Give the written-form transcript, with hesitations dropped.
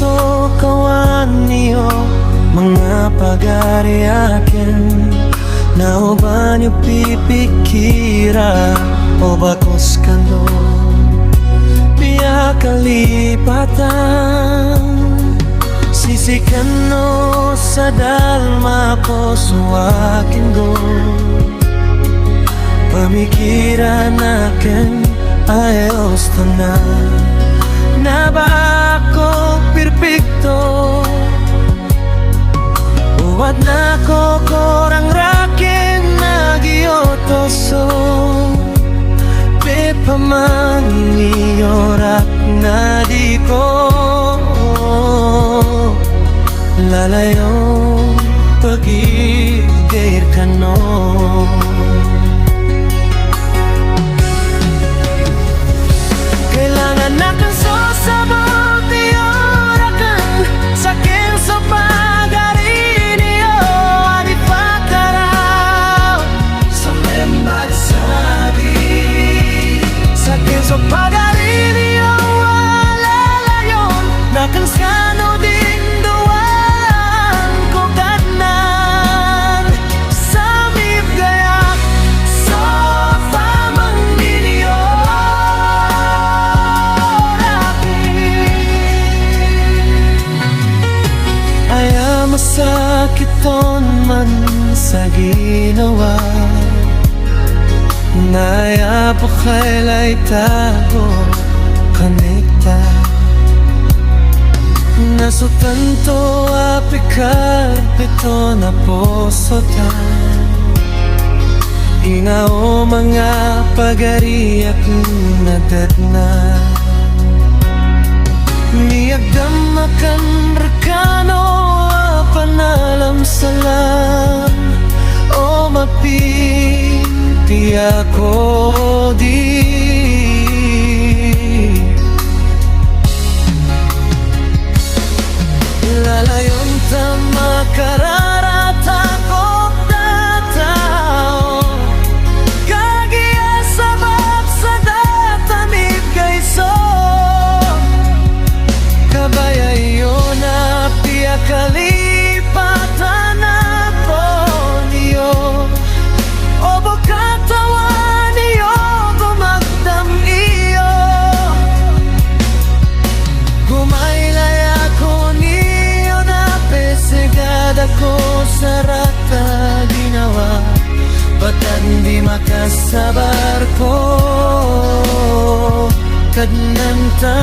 to kawan niyo mga pagari akin. Na ba niyo pipikira o bakos kano biya kalipatan. Sisikan no sa dalma ko suwakin do. Pamikiran akin ayos na. Na ba ako perfecto? Uwad na ko korang rakin nagiotoso. Pe paman niyorak na di ko lalayong pag-igayr ka no. Kailangan na kang sasabot iyorakan sa akin sa pag-ari niyo. Adi pagkaraw sa memad sabi sa akin sa pag-ari niyo. Wala layon na kang skano din doan ko kanan sa mibgayak sa pamangninyo. Ay masakiton man sa ginawa. Naya po kaila'y tago konekta. Nasutan to apikar pito na posotan. Inga o mga pagariak nadat na. Miyagdam akan rekano panalam salam. O mapiti ako di. Lalayon tama kararata ko tataw. Kagiya sabab sa datamib kayso. Kabayayo na piya kalipatan na po niyo. O bukatawan niyo gumagdam iyo. Gumaylay ako niyo na pesegad ako sa rata ginawa. Ba't di makasabar ko kadnanta.